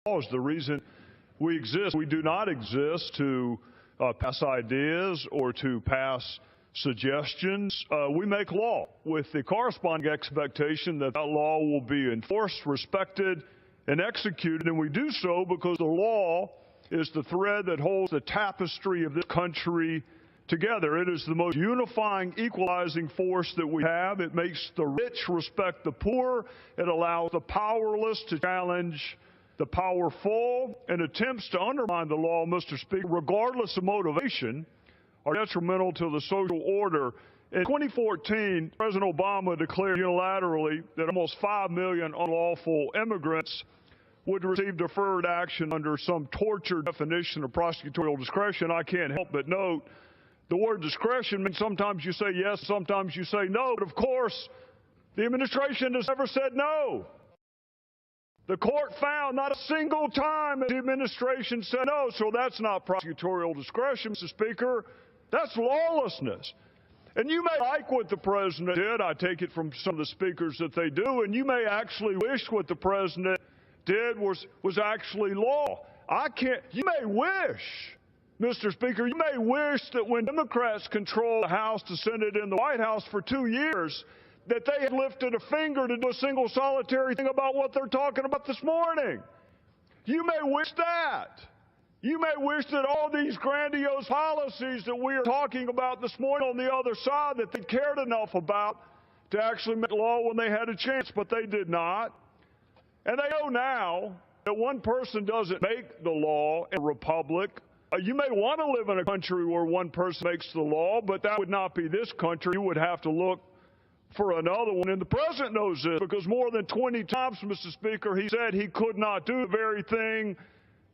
is the reason we exist. We do not exist to pass ideas or to pass suggestions. We make law with the corresponding expectation that that law will be enforced, respected, and executed. And we do so because the law is the thread that holds the tapestry of this country together. It is the most unifying, equalizing force that we have. It makes the rich respect the poor. It allows the powerless to challenge the powerful, and attempts to undermine the law, Mr. Speaker, regardless of motivation, are detrimental to the social order. In 2014, President Obama declared unilaterally that almost 5 million unlawful immigrants would receive deferred action under some tortured definition of prosecutorial discretion. I can't help but note the word discretion means sometimes you say yes, sometimes you say no. But of course, the administration has never said no. The court found not a single time that the administration said no, so that's not prosecutorial discretion, Mr. Speaker. That's lawlessness. And you may like what the president did. I take it from some of the speakers that they do, and you may actually wish what the president did was actually law. You may wish, Mr. Speaker, you may wish that when Democrats controlled the House, the Senate, and the White House for 2 years, that they had lifted a finger to do a single solitary thing about what they're talking about this morning. You may wish that. You may wish that all these grandiose policies that we are talking about this morning on the other side, that they cared enough about to actually make law when they had a chance, but they did not. And they know now that one person doesn't make the law in a republic. You may want to live in a country where one person makes the law, but that would not be this country. You would have to look for another one. And the president knows this because more than 20 times, Mr. Speaker, he said he could not do the very thing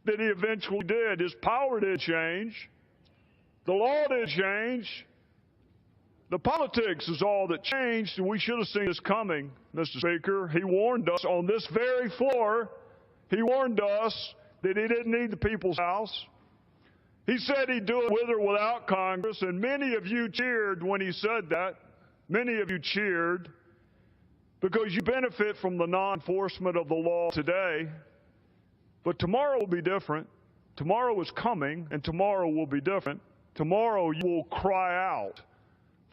that he eventually did. His power did change. The law did change. The politics is all that changed, and we should have seen this coming, Mr. Speaker. He warned us on this very floor. He warned us that he didn't need the people's house. He said he'd do it with or without Congress, and many of you cheered when he said that. Many of you cheered because you benefit from the non-enforcement of the law today. But tomorrow will be different. Tomorrow is coming, and tomorrow will be different. Tomorrow you will cry out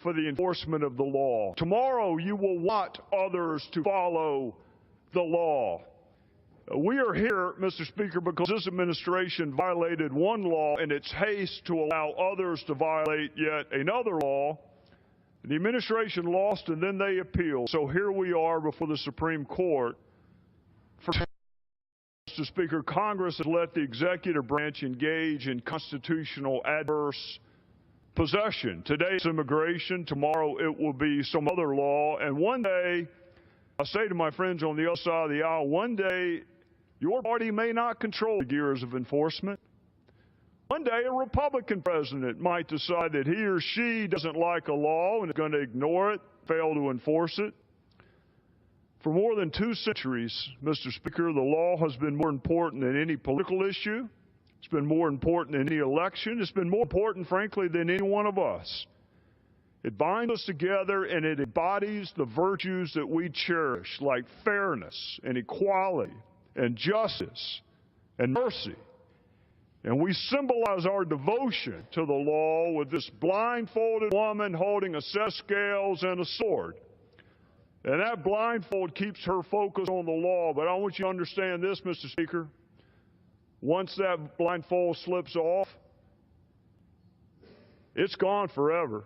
for the enforcement of the law. Tomorrow you will want others to follow the law. We are here, Mr. Speaker, because this administration violated one law in its haste to allow others to violate yet another law. The administration lost, and then they appealed. So here we are before the Supreme Court. Mr. Speaker, Congress has let the executive branch engage in constitutional adverse possession. Today it's immigration. Tomorrow it will be some other law. And one day, I say to my friends on the other side of the aisle, one day your party may not control the gears of enforcement. One day, a Republican president might decide that he or she doesn't like a law and is going to ignore it, fail to enforce it. For more than 2 centuries, Mr. Speaker, the law has been more important than any political issue. It's been more important than any election. It's been more important, frankly, than any one of us. It binds us together, and it embodies the virtues that we cherish, like fairness and equality and justice and mercy. And we symbolize our devotion to the law with this blindfolded woman holding a set of scales and a sword. And that blindfold keeps her focus on the law. But I want you to understand this, Mr. Speaker. Once that blindfold slips off, it's gone forever.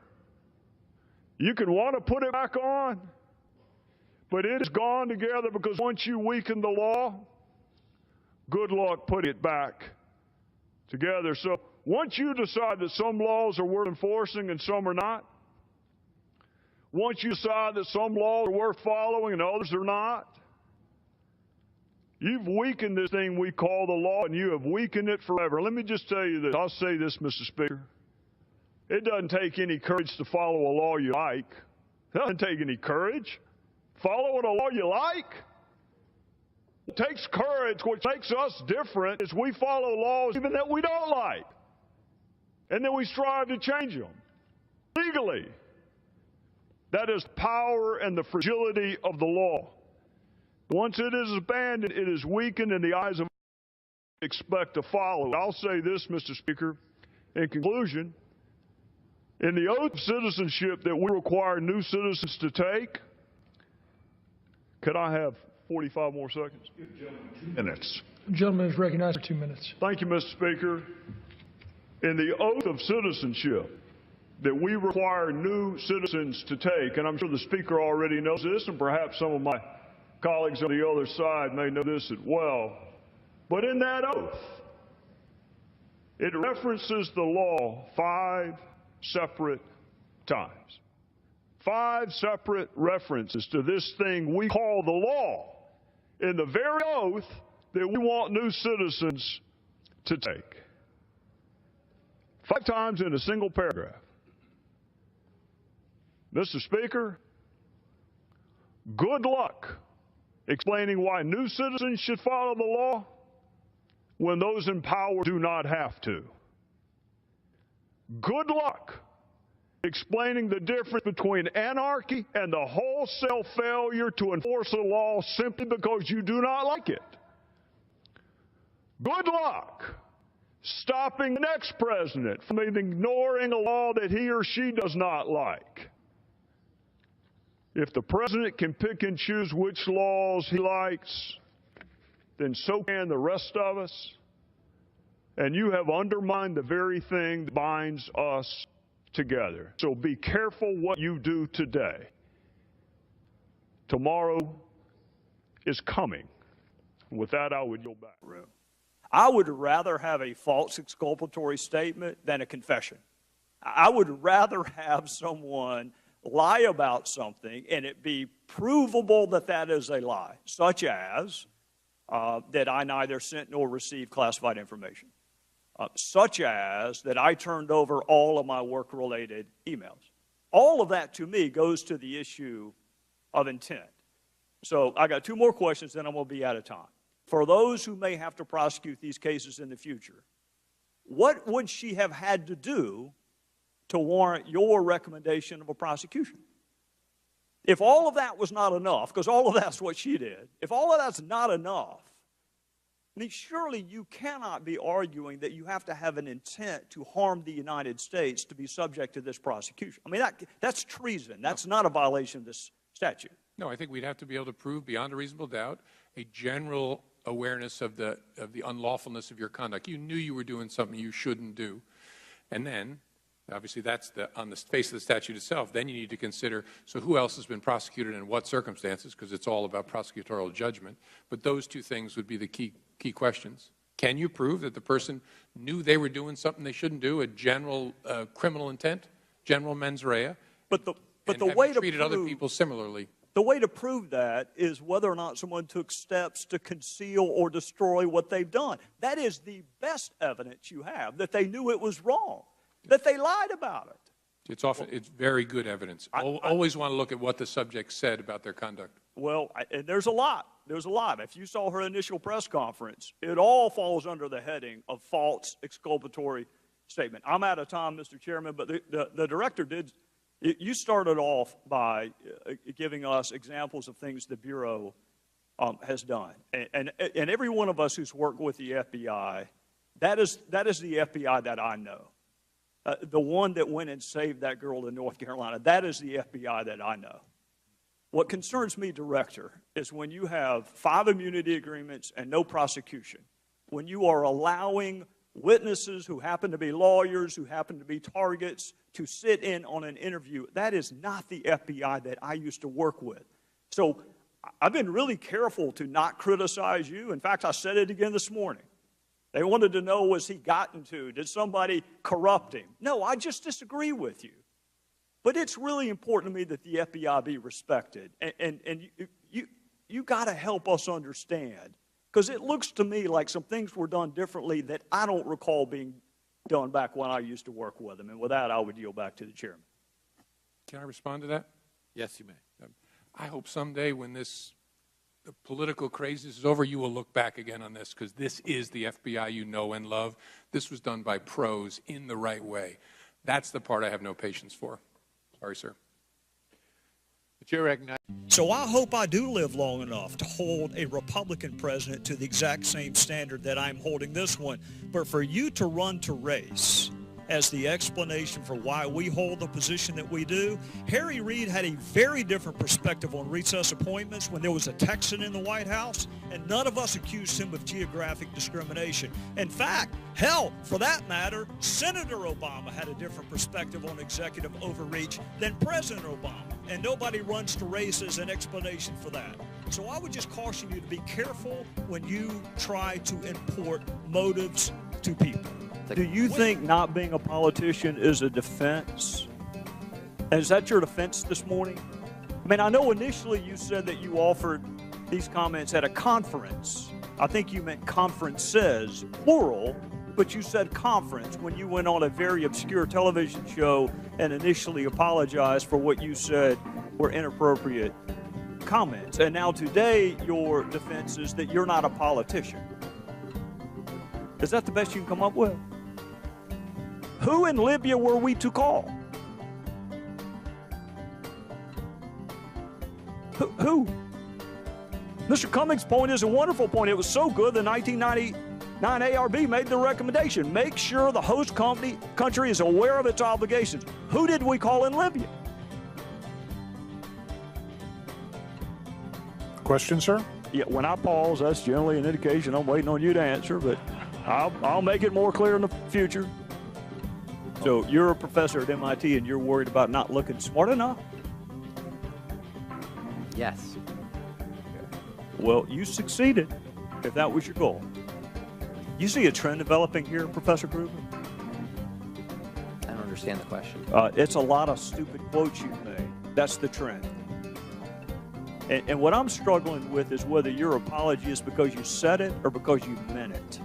You can want to put it back on, but it is gone together, because once you weaken the law, good luck putting it back together. So once you decide that some laws are worth enforcing and some are not, once you decide that some laws are worth following and others are not, you've weakened this thing we call the law, and you have weakened it forever. Let me just tell you this. I'll say this, Mr. Speaker. It doesn't take any courage to follow a law you like. It doesn't take any courage. Following a law you like. It takes courage. What makes us different is we follow laws even that we don't like. And then we strive to change them legally. That is power and the fragility of the law. Once it is abandoned, it is weakened in the eyes of expect to follow. I'll say this, Mr. Speaker, in conclusion. In the oath of citizenship that we require new citizens to take, could I have 45 more seconds? Give the gentleman 2 minutes. The gentleman is recognized for 2 minutes. Thank you, Mr. Speaker. In the oath of citizenship that we require new citizens to take, and I'm sure the Speaker already knows this, and perhaps some of my colleagues on the other side may know this as well, but in that oath, it references the law 5 separate times. 5 separate references to this thing we call the law in the very oath that we want new citizens to take. 5 times in a single paragraph. Mr. Speaker, good luck explaining why new citizens should follow the law when those in power do not have to. Good luck explaining the difference between anarchy and the wholesale failure to enforce a law simply because you do not like it. Good luck stopping the next president from ignoring a law that he or she does not like. If the president can pick and choose which laws he likes, then so can the rest of us. And you have undermined the very thing that binds us together. So be careful what you do today. Tomorrow is coming. With that, I would yield back. I would rather have a false exculpatory statement than a confession. I would rather have someone lie about something and it be provable that that is a lie, such as that I neither sent nor received classified information, such as that I turned over all of my work-related emails. All of that, to me, goes to the issue of intent. So I got 2 more questions, then I'm going to be out of time. For those who may have to prosecute these cases in the future, what would she have had to do to warrant your recommendation of a prosecution? If all of that was not enough, because all of that's what she did, if all of that's not enough, I mean, surely you cannot be arguing that you have to have an intent to harm the United States to be subject to this prosecution. I mean, that's treason. That's not a violation of this statute. No, I think we'd have to be able to prove beyond a reasonable doubt a general awareness of the unlawfulness of your conduct. You knew you were doing something you shouldn't do. And then, obviously, that's on the face of the statute itself. Then you need to consider, so who else has been prosecuted and in what circumstances, because it's all about prosecutorial judgment. But those 2 things would be the key questions. Can you prove that the person knew they were doing something they shouldn't do, a general criminal intent, general mens rea, but the way to treated other people similarly? The way to prove that is whether or not someone took steps to conceal or destroy what they've done. That is the best evidence you have, that they knew it was wrong, that they lied about it. It's very good evidence. Always want to look at what the subject said about their conduct. Well, and there's a lot. There's a lot. If you saw her initial press conference, it all falls under the heading of false exculpatory statement. I'm out of time, Mr. Chairman, but the director did. You started off by giving us examples of things the Bureau has done. And every one of us who's worked with the FBI, that is the FBI that I know. The one that went and saved that girl in North Carolina, that is the FBI that I know. What concerns me, Director, is when you have 5 immunity agreements and no prosecution, when you are allowing witnesses who happen to be lawyers, who happen to be targets, to sit in on an interview. That is not the FBI that I used to work with. So I've been really careful to not criticize you. In fact, I said it again this morning. They wanted to know, was he gotten to? Did somebody corrupt him? No, I just disagree with you. But it's really important to me that the FBI be respected. And you got to help us understand. Because it looks to me like some things were done differently that I don't recall being done back when I used to work with them. And with that, I would yield back to the chairman. Can I respond to that? Yes, you may. I hope someday when the political craze is over, you will look back again on this, because this is the FBI you know and love. This was done by pros in the right way. That's the part I have no patience for. Sorry, sir. The chair recognizes. So I hope I do live long enough to hold a Republican president to the exact same standard that I'm holding this one. But for you to run to race as the explanation for why we hold the position that we do, Harry Reid had a very different perspective on recess appointments when there was a Texan in the White House, and none of us accused him of geographic discrimination. In fact, hell, for that matter, Senator Obama had a different perspective on executive overreach than President Obama, and nobody runs to race as an explanation for that. So I would just caution you to be careful when you try to import motives to people. Do you think not being a politician is a defense? And is that your defense this morning? I mean, I know initially you said that you offered these comments at a conference. I think you meant conferences, plural, but you said conference when you went on a very obscure television show and initially apologized for what you said were inappropriate comments. And now today your defense is that you're not a politician. Is that the best you can come up with? Who in Libya were we to call? Who? Mr. Cummings' point is a wonderful point. It was so good the 1999 ARB made the recommendation. Make sure the host country is aware of its obligations. Who did we call in Libya? Question, sir? Yeah, when I pause, that's generally an indication I'm waiting on you to answer, but I'll make it more clear in the future. So you're a professor at MIT and you're worried about not looking smart enough? Yes. Well, you succeeded if that was your goal. You see a trend developing here, Professor Gruber? I don't understand the question. It's a lot of stupid quotes you've made. That's the trend. And what I'm struggling with is whether your apology is because you said it or because you meant it.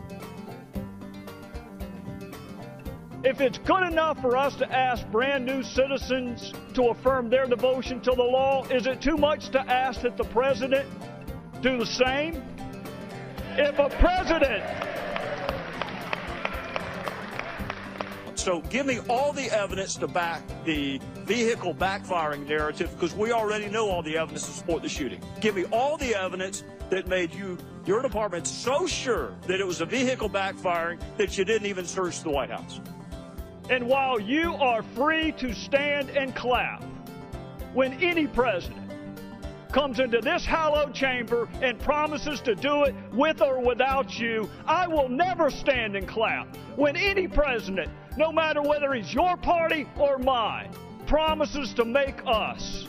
If it's good enough for us to ask brand new citizens to affirm their devotion to the law, is it too much to ask that the president do the same? If a president... So give me all the evidence to back the vehicle backfiring narrative, because we already know all the evidence to support the shooting. Give me all the evidence that made your department so sure that it was a vehicle backfiring that you didn't even search the White House. And while you are free to stand and clap when any president comes into this hallowed chamber and promises to do it with or without you, I will never stand and clap when any president, no matter whether he's your party or mine, promises to make us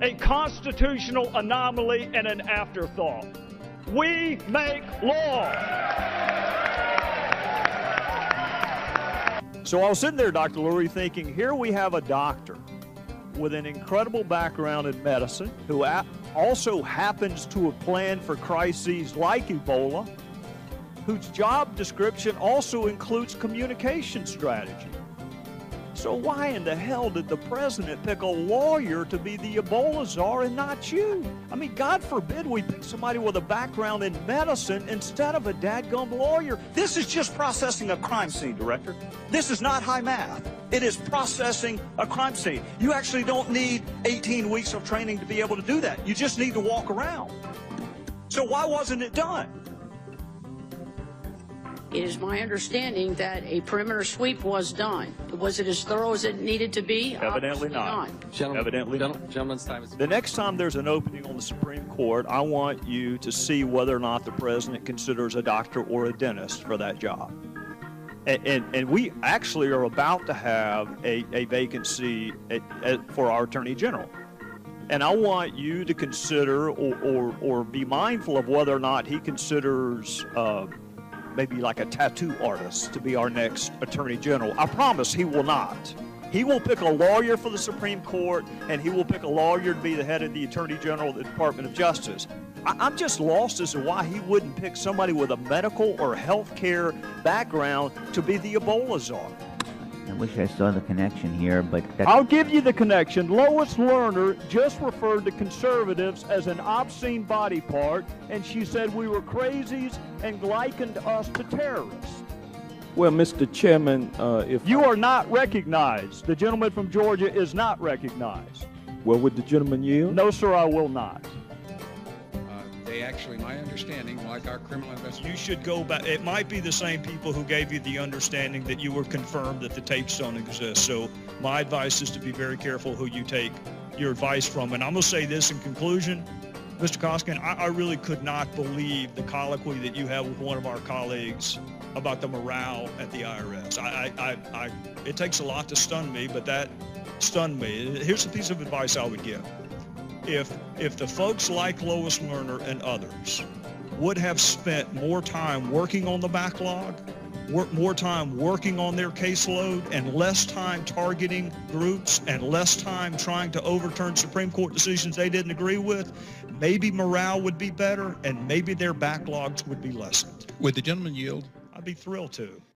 a constitutional anomaly and an afterthought. We make law. So I was sitting there, Dr. Lurie, thinking, here we have a doctor with an incredible background in medicine who also happens to have planned for crises like Ebola, whose job description also includes communication strategy. So why in the hell did the president pick a lawyer to be the Ebola czar and not you? I mean, God forbid we pick somebody with a background in medicine instead of a dadgum lawyer. This is just processing a crime scene, Director. This is not high math. It is processing a crime scene. You actually don't need 18 weeks of training to be able to do that. You just need to walk around. So why wasn't it done? It is my understanding that a perimeter sweep was done. Was it as thorough as it needed to be? Evidently not. Evidently not. Gentleman's time is... The next time there's an opening on the Supreme Court, I want you to see whether or not the president considers a doctor or a dentist for that job. And we actually are about to have a vacancy for our Attorney General. And I want you to consider or be mindful of whether or not he considers maybe like a tattoo artist to be our next Attorney General. I promise he will not. He will pick a lawyer for the Supreme Court, and he will pick a lawyer to be the head of the Attorney General of the Department of Justice. I'm just lost as to why he wouldn't pick somebody with a medical or health care background to be the Ebola czar. I wish I saw the connection here, but that's... I'll give you the connection. Lois Lerner just referred to conservatives as an obscene body part, and she said we were crazies and likened us to terrorists. Well, Mr. Chairman, if you are not recognized, the gentleman from Georgia is not recognized. Well, would the gentleman yield? No, sir, I will not. They actually, my understanding, like our criminal investigation. You should go back. It might be the same people who gave you the understanding that you were confirmed that the tapes don't exist. So my advice is to be very careful who you take your advice from. And I'm going to say this in conclusion, Mr. Koskin, I really could not believe the colloquy that you had with one of our colleagues about the morale at the IRS. It takes a lot to stun me, but that stunned me. Here's a piece of advice I would give. If the folks like Lois Lerner and others would have spent more time working on the backlog, more time working on their caseload, and less time targeting groups, and less time trying to overturn Supreme Court decisions they didn't agree with, maybe morale would be better and maybe their backlogs would be lessened. Would the gentleman yield? I'd be thrilled to.